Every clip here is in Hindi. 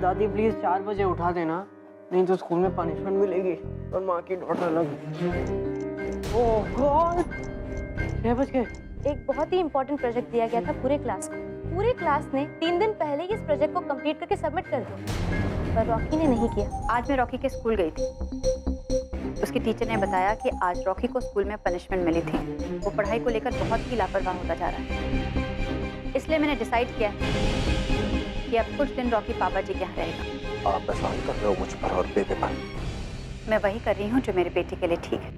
दादी प्लीज 4 बजे उठा देना, नहीं तो स्कूल में पनिशमेंट मिलेगी और माँ की डॉट अलग। ओह गॉड, 6 बज गए। एक बहुत ही इंपॉर्टेंट प्रोजेक्ट दिया गया था पूरे क्लास को। पूरे क्लास ने 3 दिन पहले ही इस प्रोजेक्ट को कंप्लीट करके सबमिट कर दिया, पर रॉकी ने नहीं किया। आज मैं रॉकी के स्कूल गई थी। उसकी टीचर ने बताया कि आज रॉकी को स्कूल में पनिशमेंट मिली थी। वो पढ़ाई को लेकर बहुत ही लापरवाह होता जा रहा है। इसलिए मैंने डिसाइड किया कि अब कुछ दिन रॉकी पापा जी के यहाँ रहेगा। आप एहसान कर रहे हो मुझ पर और बेबे पर। मैं वही कर रही हूँ जो मेरे बेटे के लिए ठीक है।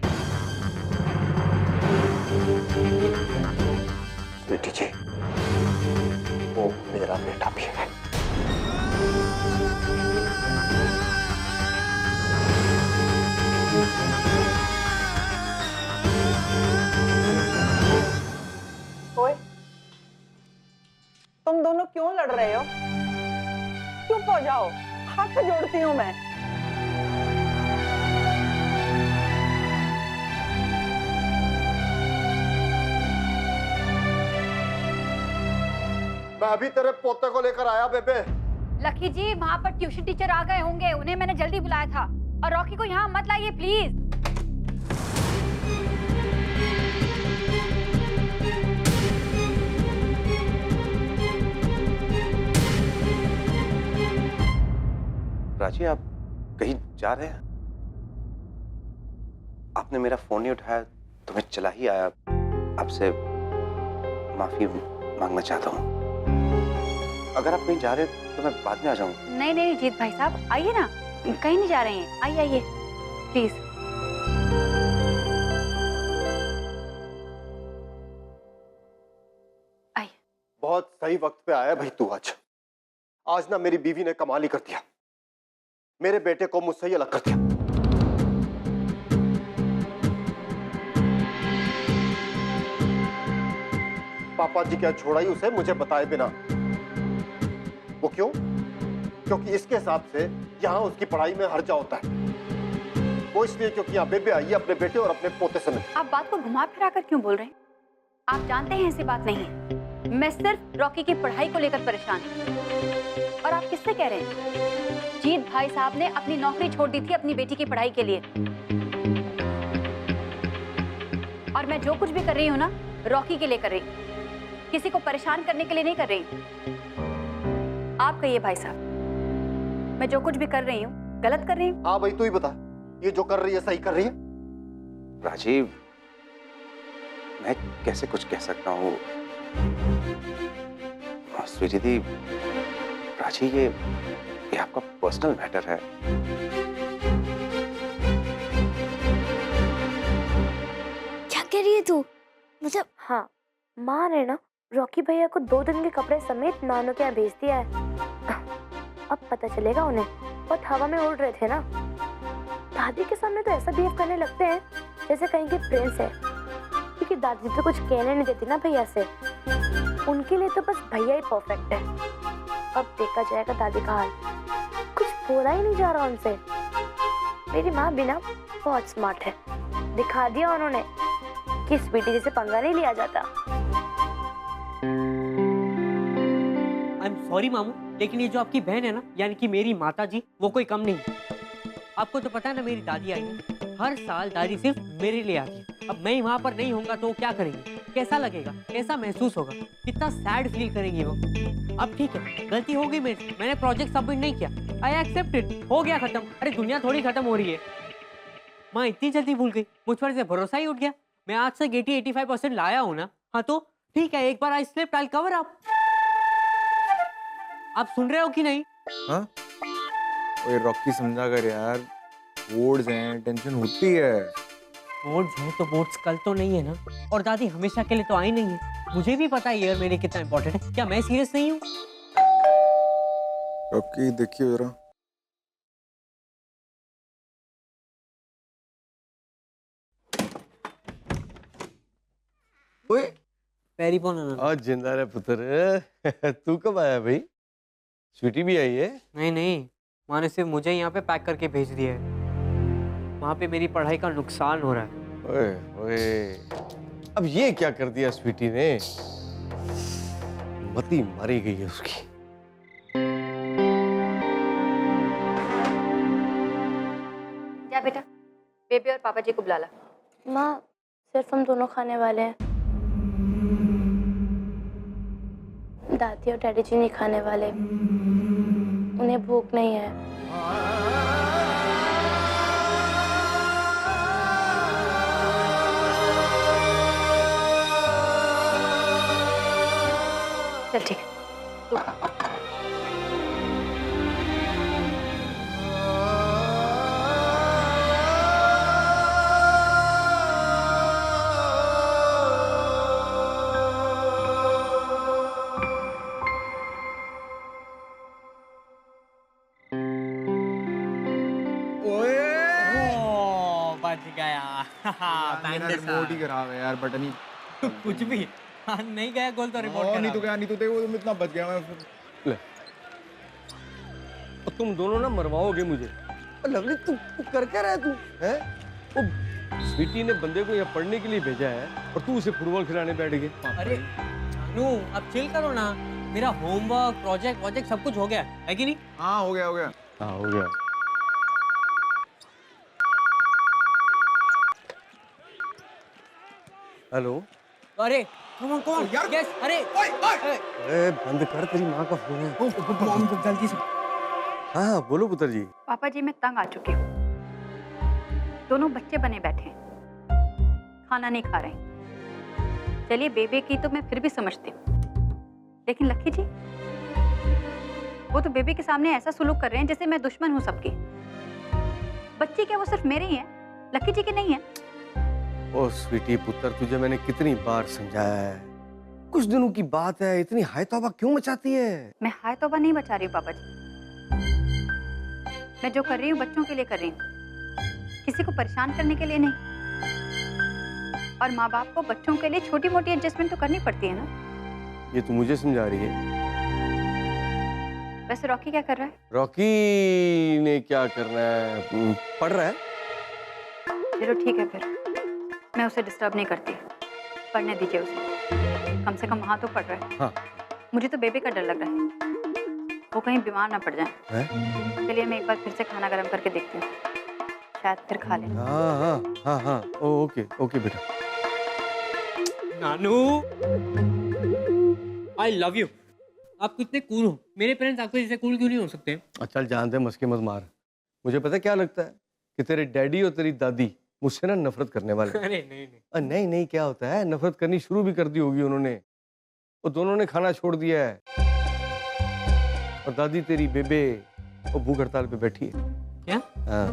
बेटी जी, वो मेरा बेटा भी है। ओए, तुम दोनों क्यों लड़ रहे हो? चुप हो जाओ, हाथ जोड़ती हूँ मैं। मैं अभी तेरे पोते को लेकर आया बेबे। लकी जी, वहाँ पर ट्यूशन टीचर आ गए होंगे, उन्हें मैंने जल्दी बुलाया था। और रॉकी को यहाँ मत लाइए प्लीज। प्राची, आप कहीं जा रहे हैं? आपने मेरा फोन नहीं उठाया तो मैं चला ही आया। आपसे माफी मांगना चाहता हूँ। अगर आप कहीं जा रहे हैं तो मैं बाद में आ जाऊंगा। नहीं नहीं जीत भाई साहब, आइए ना, कहीं नहीं जा रहे हैं। आइए आइए प्लीज। आइए। बहुत सही वक्त पे आया भाई तू। आज ना मेरी बीवी ने कमाल ही कर दिया। मेरे बेटे को मुझसे ही अलग कर दिया। पापा जी क्या छोड़ा ही उसे मुझे बताए बिना। वो क्यों? क्योंकि इसके हिसाब से यहाँ उसकी पढ़ाई में हर्जा होता है। वो इसलिए क्योंकि यहाँ बेबे आई है अपने बेटे और अपने पोते समेत। आप बात को घुमा फिरा कर क्यों बोल रहे हैं? आप जानते हैं ऐसी बात नहीं है। मैं सिर्फ रॉकी की पढ़ाई को लेकर परेशान हूँ। और आप किससे कह रहे हैं? जीत भाई साहब ने अपनी नौकरी छोड़ दी थी अपनी बेटी की पढ़ाई के लिए। और मैं जो कुछ भी कर रही हूँ ना, रॉकी के लिए कर रही हूँ, किसी को परेशान करने के लिए नहीं कर रही हूँ। आप कहिए भाई साहब, मैं जो कुछ भी कर रही हूँ गलत कर रही हूँ? हाँ भाई तू ही बता, ये जो कर रही है सही कर रही है? राजीव, मैं कैसे कुछ कह सकता हूँ? स्वीटी दी, प्राची, ये आपका पर्सनल मैटर है। क्या कह रही है तू? मतलब हाँ, माँ ने ना रॉकी भैया को 2 दिन के कपड़े समेत नानों के यहाँ भेज दिया है। अब पता चलेगा उन्हें, बहुत हवा में उड़ रहे थे ना। दादी के सामने तो ऐसा बिहेव करने लगते हैं जैसे कहीं के प्रिंस है, क्योंकि दादी तो कुछ कहने नहीं देती ना भैया से। उनके लिए तो बस भैया ही परफेक्ट है। अब देखा जाएगा दादी का हाल। कुछ बोला ही नहीं जा रहा उनसे। मेरी माँ भी ना बहुत स्मार्ट है। दिखा दिया उन्होंने कि स्वीटी जैसे पंगा नहीं लिया जाता। आई एम सॉरी मामू, लेकिन ये जो आपकी बहन है ना, यानी कि मेरी माता जी, वो कोई कम नहीं। आपको तो पता है ना, मेरी दादी आई है, हर साल दादी सिर्फ मेरे लिए आती है। अब मैं वहाँ पर नहीं होऊंगा तो वो क्या करेंगे? कैसा लगेगा, कैसा महसूस होगा, कितना सैड फील करेंगी वो। अब ठीक है, गलती हो गई मेरे से, मैंने प्रोजेक्ट सबमिट नहीं किया, आई एक्सेप्ट इट, हो गया खत्म। अरे दुनिया थोड़ी खत्म हो रही है। माँ इतनी जल्दी भूल गई, मुझ पर से भरोसा ही उठ गया। मैं आज से 80-85% लाया हूँ ना। हाँ तो ठीक है, एक बार आई स्लिप्ड, आई कवर अप। आप सुन रहे हो कि नहीं? हाँ, ओए रॉकी समझा कर यार, बोर्ड्स हैं, टेंशन होती है। बोर्ड्स हैं तो बोर्ड्स कल तो नहीं है ना, और दादी हमेशा के लिए तो आई नहीं है। मुझे भी पता है यार मेरे कितना इंपॉर्टेंट है। क्या मैं सीरियस नहीं हूँ? रॉकी देखिए जरा। ओए, पैरी पोना ना। आज जिंदा रहे पुत्र। तू कब आया भाई? स्वीटी भी आई है? नहीं नहीं, माँ ने सिर्फ मुझे यहाँ पे पैक करके भेज दिया है। वहाँ पे मेरी पढ़ाई का नुकसान हो रहा है। ओए ओए, अब ये क्या कर दिया स्वीटी ने? मती मारी गई है उसकी। बेटा, बेबी और पापा जी को बुला ला। माँ सिर्फ हम दोनों खाने वाले हैं, दादी और डैडी जी नहीं खाने वाले, उन्हें भूख नहीं है। चल ठीक है, तू खा। ओ, बच गया। मेरा रिमोट ही खराब है यार, बटन ही कुछ भी। हाँ, नहीं गया गोल तो रिपोर्ट नहीं तो क्या, नहीं तो देखो तुम इतना बच गया मैं। ले, और तुम दोनों ना मरवाओगे मुझे। लवली तू कर क्या रहा है तू? हैं? वो स्वीटी ने बंदे को यहाँ पढ़ने के लिए भेजा है और तू उसे फुटबॉल खिलाने बैठ गए। अरे नू, अब चिल करो ना। मेरा होमवर्क, प्रोजेक्ट सब कुछ हो गया है कि नहीं? हाँ हो गया हो गया। हाँ हो गया। हेलो। अरे कौन यार, यस, अरे अरे बंद कर, तेरी माँ का फोन है। मॉम जल्दी से। हाँ बोलो पुत्र जी। पापा जी मैं तंग आ चुकी हूँ, दोनों बच्चे बने बैठे हैं, खाना नहीं खा रहे। चलिए बेबे की तो मैं फिर भी समझती हूँ, लेकिन लक्की जी, वो तो बेबे के सामने ऐसा सुलूक कर रहे हैं जैसे मैं दुश्मन हूँ सबकी। बच्चे क्या वो सिर्फ मेरे ही हैं, लक्की जी के नहीं है। ओ स्वीटी पुत्र, तुझे मैंने कितनी बार समझाया है, कुछ दिनों की बात है, इतनी हाय तौबा क्यों मचाती है? मैं हाय तौबा नहीं बचा रही हूँ पापा जी, मैं जो कर रही हूँ बच्चों के लिए कर रही हूँ, किसी को परेशान करने के लिए नहीं। और माँ बाप को बच्चों के लिए छोटी मोटी एडजस्टमेंट तो करनी पड़ती है ना। ये तू मुझे समझा रही है? वैसे रॉकी क्या कर रहा है? रॉकी ने क्या करना है, पढ़ रहा है। चलो ठीक है, फिर मैं उसे डिस्टर्ब नहीं करती, पढ़ने दीजिए उसे, कम से कम वहाँ तो पढ़ रहा है। हाँ। मुझे तो बेबी का डर लग रहा है, वो कहीं बीमार ना पड़ जाए। चलिए मैं एक बार फिर से खाना गर्म करके देखती हूँ, शायद फिर खा लें। हाँ हाँ हाँ हाँ, ओके ओके बेटा। नानू, आई लव यू। आप कितने कूल हो, मेरे पेरेंट्स आपके जैसे कूल क्यों नहीं हो सकते? चल जानते, मस्के मत मार। मुझे पता क्या लगता है कि तेरे डैडी और तेरी दादी मुझसे ना नफरत करने वाले। अरे नहीं। नहीं नहीं, क्या होता है, नफरत करनी शुरू भी कर दी होगी उन्होंने। वो दोनों ने खाना छोड़ दिया है और दादी तेरी बेबे वो भूख हड़ताल पे बैठी है। क्या? हाँ।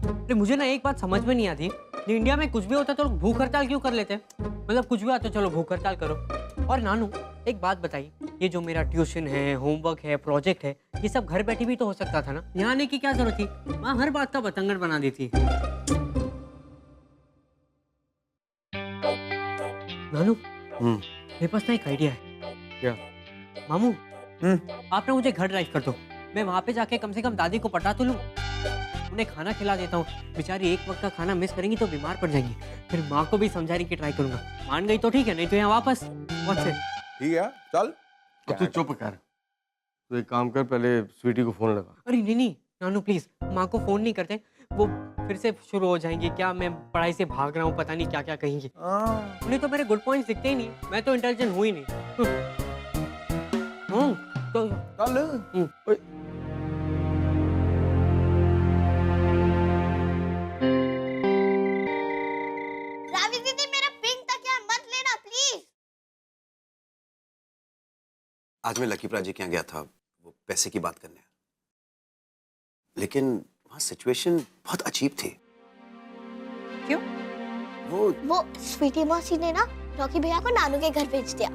अरे मुझे ना एक बात समझ में नहीं आती, इंडिया में कुछ भी होता है तो लोग भूख हड़ताल क्यों कर लेते हैं? मतलब कुछ भी आता है चलो भूख हड़ताल करो। और नानू एक बात बताइए, ये जो मेरा ट्यूशन है, होमवर्क है, प्रोजेक्ट है, ये सब घर बैठे भी तो हो सकता था ना, यहाँ आने की क्या जरूरत थी? माँ हर बात का बतंगड़ बना देती है। नानू, मेरे पास ना एक आइडिया है। क्या? मामू, आप ना मुझे घर ड्राइव कर दो, मैं वहाँ पे जाके कम से कम दादी को पटा तो लूँ, उन्हें खाना खिला देता हूँ। बेचारी एक वक्त का खाना मिस करेंगी तो बीमार पड़ जाएंगी। फिर माँ को भी समझाने की ट्राई करूंगा, मान गई तो ठीक है, नहीं तो यहाँ वापस। ठीक है चल। तू चुप कर, तू एक काम कर, पहले स्वीटी को फोन लगा। अरे नहीं नानू प्लीज, माँ को फोन नहीं करते, वो फिर से शुरू हो जाएंगे, क्या मैं पढ़ाई से भाग रहा हूँ, पता नहीं क्या क्या कहेंगे। उन्हें तो मेरे गुड पॉइंट्स दिखते ही नहीं, मैं तो इंटेलिजेंट हूँ ही नहीं। तो चल। रावी दीदी मेरा पिंक तकिया मत लेना प्लीज। आज मैं लकी प्राजी के यहाँ गया था वो पैसे की बात करने, लेकिन वहाँ सिचुएशन बहुत अजीब थी। क्यों? वो स्वीटी मौसी ने ना रॉकी भैया को नानू के घर भेज दिया।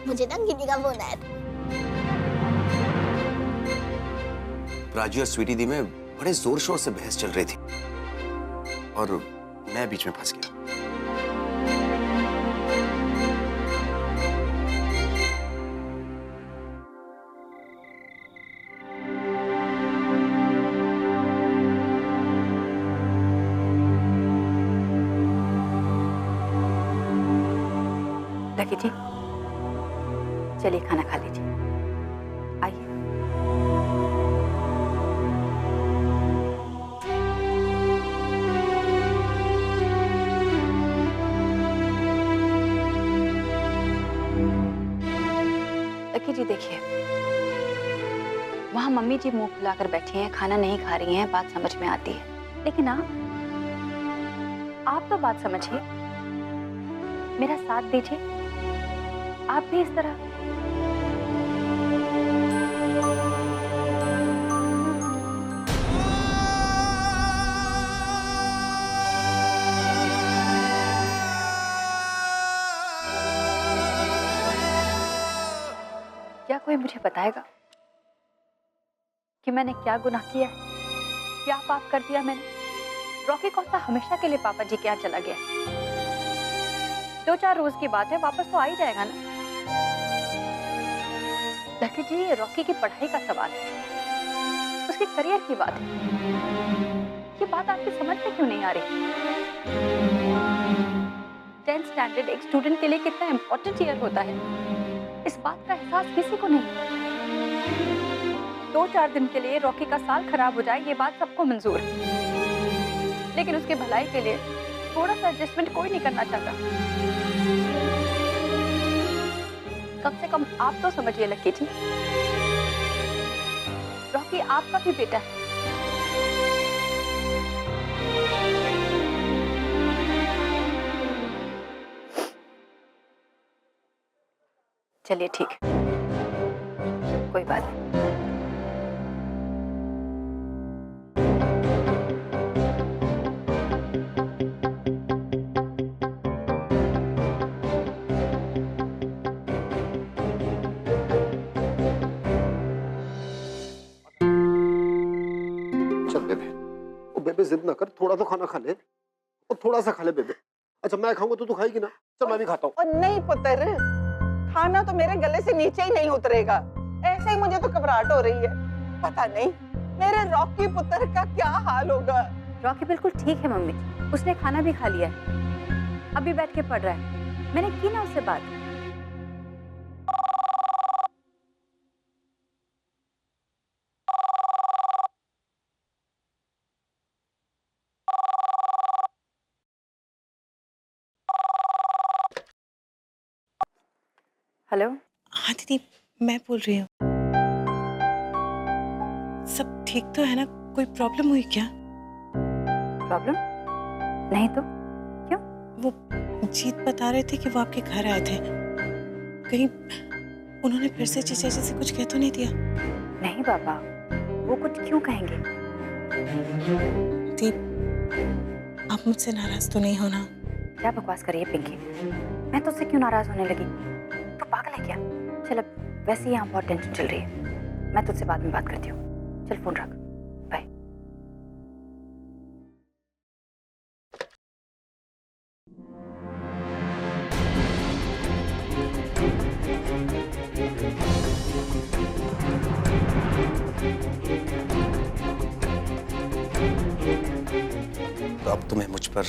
मुझे ना गिनी का फोन आया था। प्राजी और स्वीटी दी में बड़े जोर शोर से बहस चल रही थी और मैं बीच में फंस गया। लकी जी चलिए खाना खा लीजिए, आइए। लकी जी देखिए, वहाँ मम्मी जी मुंह फुलाकर बैठी हैं, खाना नहीं खा रही हैं, बात समझ में आती है। लेकिन आप तो बात समझिए, मेरा साथ दीजिए। आप भी इस तरह क्या कोई मुझे बताएगा कि मैंने क्या गुनाह किया है, क्या पाप कर दिया मैंने? रॉकी कौन सा हमेशा के लिए पापा जी के यहाँ चला गया? 2-4 रोज की बात है, वापस तो आ ही जाएगा ना। लकी जी, ये रॉकी की पढ़ाई का सवाल है, उसके करियर की बात है। ये बात आपकी समझ में क्यों नहीं आ रही? 10th स्टैंडर्ड एक स्टूडेंट के लिए कितना इंपॉर्टेंट ईयर होता है, इस बात का एहसास किसी को नहीं। 2-4 दिन के लिए रॉकी का साल खराब हो जाए, ये बात सबको मंजूर है, लेकिन उसके भलाई के लिए थोड़ा सा एडजस्टमेंट कोई नहीं करना चाहता। कम से कम आप तो समझिए लकी जी, रॉकी आपका भी बेटा है। चलिए ठीक है, कोई बात नहीं। चल बेबे, ओ बेबे जिद ना कर, थोड़ा तो खाना खा ले, और थोड़ा सा खा ले बेबे। अच्छा मैं खाऊंगा तो तू खाएगी ना? चल मैं भी खाता हूँ। और नहीं पुत्र, खाना तो मेरे गले से नीचे ही नहीं उतरेगा। ऐसे ही मुझे तो घबराहट हो रही है, पता नहीं मेरे रॉकी पुत्र का क्या हाल होगा। रॉकी बिल्कुल ठीक है मम्मी, उसने खाना भी खा लिया है, अभी बैठ के पढ़ रहा है। मैंने की ना उससे बात। हेलो। हाँ दीदी, मैं बोल रही हूँ। सब ठीक तो है ना? कोई प्रॉब्लम हुई क्या? प्रॉब्लम? नहीं तो क्यों? वो जीत बता रहे थे कि वो आपके घर आए थे, कहीं उन्होंने फिर से जीजा जी से कुछ कह तो नहीं दिया? नहीं बाबा, वो कुछ क्यों कहेंगे? दीप, आप मुझसे नाराज तो नहीं होना? क्या बकवास करिए पिंकी, मैं तुझसे क्यों नाराज होने लगी? तू पागल है क्या? चल अब वैसे ही यहाँ बहुत टेंशन चल रही है, मैं तुझसे बाद में बात करती हूँ। चल फोन रख, बाय। तो अब तुम्हें मुझ पर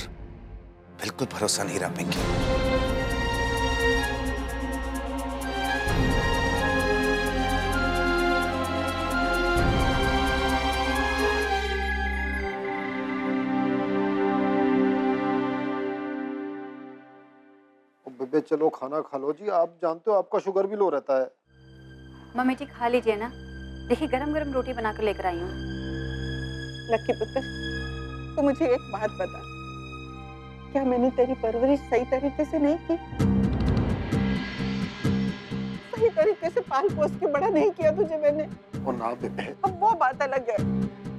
बिल्कुल भरोसा नहीं रहा पिंकी। बेबे चलो खाना खा लो जी, आप जानते हो आपका शुगर भी लो रहता है। मम्मी जी खा लीजिए ना, देखिए गरम गरम रोटी बनाकर लेकर आई हूँ। लकी पुत्र, तू मुझे एक बात बता, क्या मैंने तेरी परवरिश सही तरीके से नहीं की? सही तरीके से पाल पोस के बड़ा नहीं किया तुझे मैंने? और ना बेबे, अब वो बात अलग है,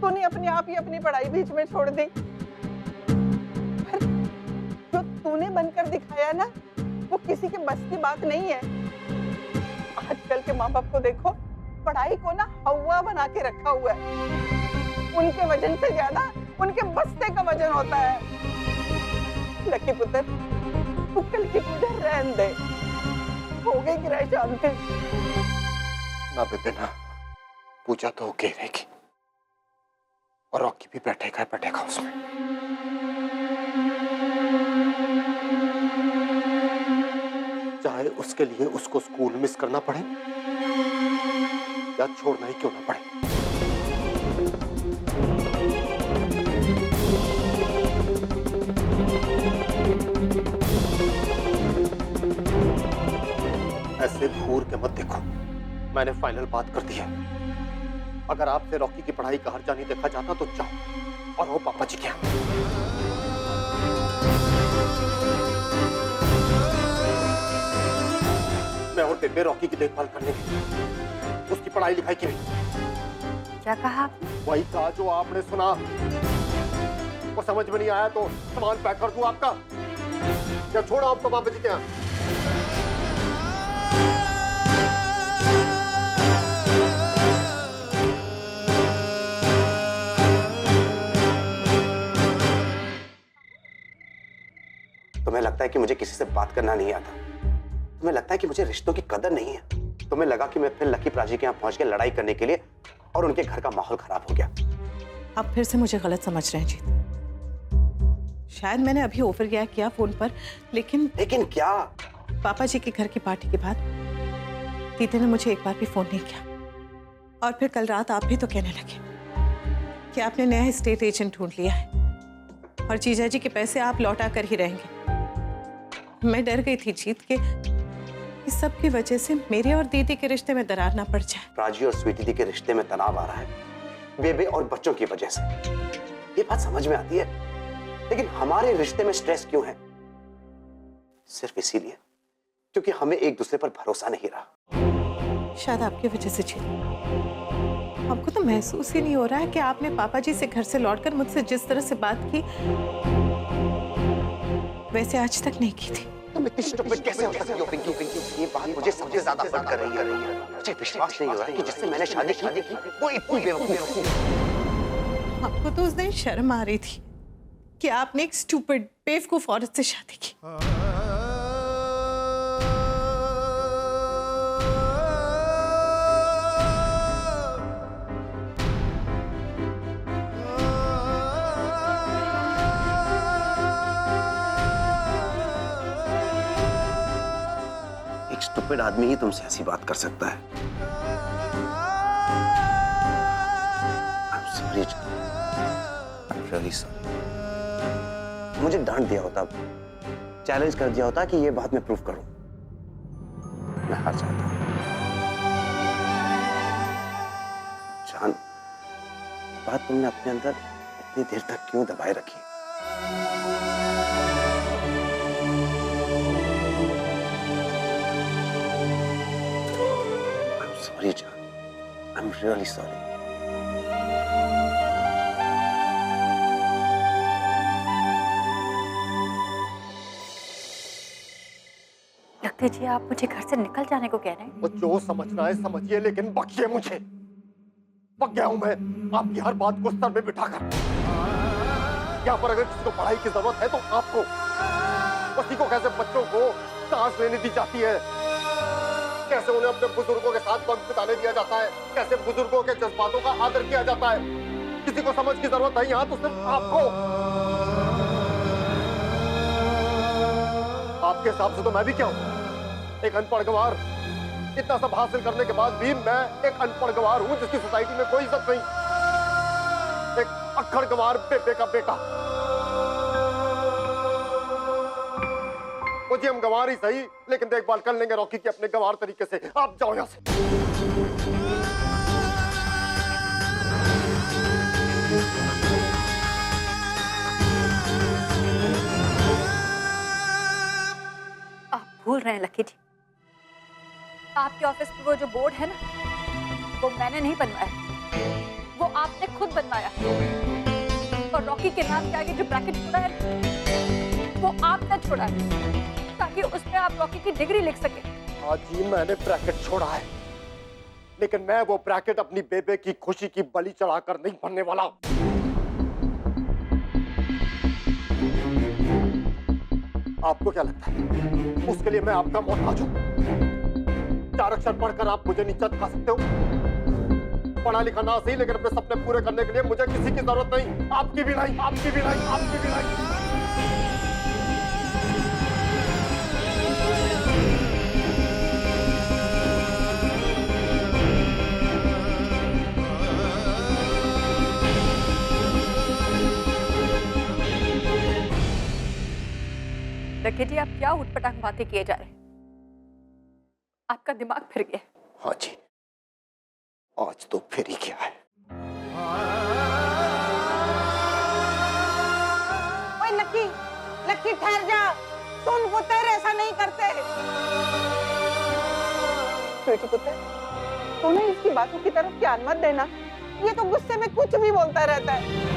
तूने अपने आप ही अपनी पढ़ाई बीच में छोड़ दी। पर जो तूने बनकर दिखाया ना, वो किसी के बस की बात नहीं है। आजकल के माँ बाप को देखो, पढ़ाई को ना हवा बना के रखा हुआ है। उनके वजन से ज्यादा उनके बस्ते का वजन होता है। लकी पुत्र, तू कल की पूजा रहने दे, हो गई किराए शांति। ना बेबे ना, पूजा तो होके रहेगी, और रॉकी भी बैठेगा उसमें। चाहे उसके लिए उसको स्कूल मिस करना पड़े या छोड़ना ही क्यों ना पड़े। ऐसे घूर के मत देखो, मैंने फाइनल बात कर दी है। अगर आपसे रॉकी की पढ़ाई का खर्चा नहीं देखा जाता तो जाओ और वो पापा जी के यहाँ। मैं और बेबे रॉकी की देखभाल करने की, उसकी पढ़ाई लिखाई की नहीं। क्या कहा आपने? वही कहा जो आपने सुना। वो समझ में नहीं आया तो सामान पैक कर दूं आपका, या छोड़ा आपको पापा जी के यहाँ? तुम्हें लगता है कि मुझे किसी से बात करना नहीं आता? तुम्हें लगता है कि मुझे रिश्तों की कदर नहीं है? तुम्हें लगा कि मैं फिर लकी प्राची के यहाँ पहुंच के लड़ाई करने के लिए, और उनके घर का माहौल खराब हो गया? आप फिर से मुझे गलत समझ रहे हैं जीत। शायद मैंने अभी ओवर रिएक्ट किया फोन पर, लेकिन क्या? पापा जी के घर की पार्टी के बाद दीदी ने मुझे एक बार भी फोन नहीं किया, और फिर कल रात आप भी तो कहने लगे कि आपने नया स्टेट एजेंट ढूंढ लिया है और जीजा जी के पैसे आप लौटा कर ही रहेंगे। मैं डर गई थी जीत के इस सब की वजह से मेरे और दीदी के रिश्ते में दरार ना पड़ जाए। प्राची और स्वीटी दी के रिश्ते में तनाव आ रहा है बेबे और बच्चों की वजह से। ये बात समझ में आती है, लेकिन हमारे रिश्ते में स्ट्रेस क्यों है? सिर्फ इसीलिए क्योंकि हमें एक दूसरे पर भरोसा नहीं रहा। शायद आपकी वजह से जीत। आपको तो महसूस ही नहीं हो रहा है कि आपने पापा जी से घर से लौटकर मुझसे जिस तरह से बात की वैसे आज तक नहीं की थी। तुम इतनी स्टूपिड कैसे हो सकती हो पिंकी? ये बात मुझे सबसे ज्यादा हर्ट कर रही है। मुझे विश्वास नहीं हो रहा कि जिससे मैंने शादी की वो इतनी बेवकूफ। आपको तो उस दिन शर्म आ रही थी कि आपने एक स्टूपिड बेवकूफ औरत से शादी की। स्टूपिड आदमी ही तुमसे ऐसी बात कर सकता है। I'm sorry, I'm really sorry। मुझे डांट दिया होता, चैलेंज कर दिया होता कि ये बात मैं प्रूव करूं। मैं हार जाता। जान, बात तुमने अपने अंदर इतनी देर तक क्यों दबाए रखी? Sorry, John. I'm really sorry. लगता है जी आप मुझे घर से निकल जाने को कह रहे हैं। वो जो समझना है समझिए, लेकिन बकिए मुझे। पक गया हूं मैं आपकी हर बात को सर में बिठाकर। यहाँ पर अगर किसी को पढ़ाई की जरूरत है तो आपको, बच्ची को कैसे बच्चों को सांस लेने दी जाती है, कैसे उन्हें अपने बुजुर्गों के साथ वक्त बिताने दिया जाता है, कैसे बुजुर्गों के जज्बातों का आदर किया जाता है, किसी को समझ की जरूरत है यहाँ तो सिर्फ आपको। आपके हिसाब से तो मैं भी क्या हूँ? एक अनपढ़ गंवार। इतना सब हासिल करने के बाद भी मैं एक अनपढ़ गंवार हूँ जिसकी सोसाइटी में कोई इज्जत नहीं। एक अक्खड़ गंवार बेबे का बेटा। मुझे हम गंवार ही सही, लेकिन देखभाल कर लेंगे रॉकी की अपने गंवार तरीके से। आप जाओ यहां से। आप भूल रहे हैं लकी जी, आपके ऑफिस में वो जो बोर्ड है ना, वो मैंने नहीं बनवाया, वो आपने खुद बनवाया। और रॉकी के नाम के आगे जो ब्रैकेट छोड़ा है वो आपने छोड़ा है ताकि उसमें आप रॉकी की डिग्री लिख सके। हाँ जी, मैंने ब्रैकेट छोड़ा है, लेकिन मैं वो ब्रैकेट अपनी बेबे की खुशी की बलि चढ़ाकर नहीं बनने वाला। आपको क्या लगता है उसके लिए मैं आपका मोहताज हूं? 4 अक्षर पढ़कर आप मुझे नीचा दिखा सकते हो? पढ़ा लिखा ना सही, लेकिन अपने सपने पूरे करने के लिए मुझे किसी की जरूरत नहीं। आपकी भी नहीं, आपकी भी नहीं, आपकी भी नहीं। लकी जी, आप क्या उटपटांग बातें किए जा रहे हैं? आपका दिमाग फिर गया। हाँ जी, आज तो फिर ही क्या है। ओए लकी, लकी ठहर जा। सुन पुत्र, ऐसा नहीं करते। बेटी पुत्र, तू ना इसकी बातों की तरफ ध्यान मत देना। ये तो गुस्से में कुछ भी बोलता रहता है।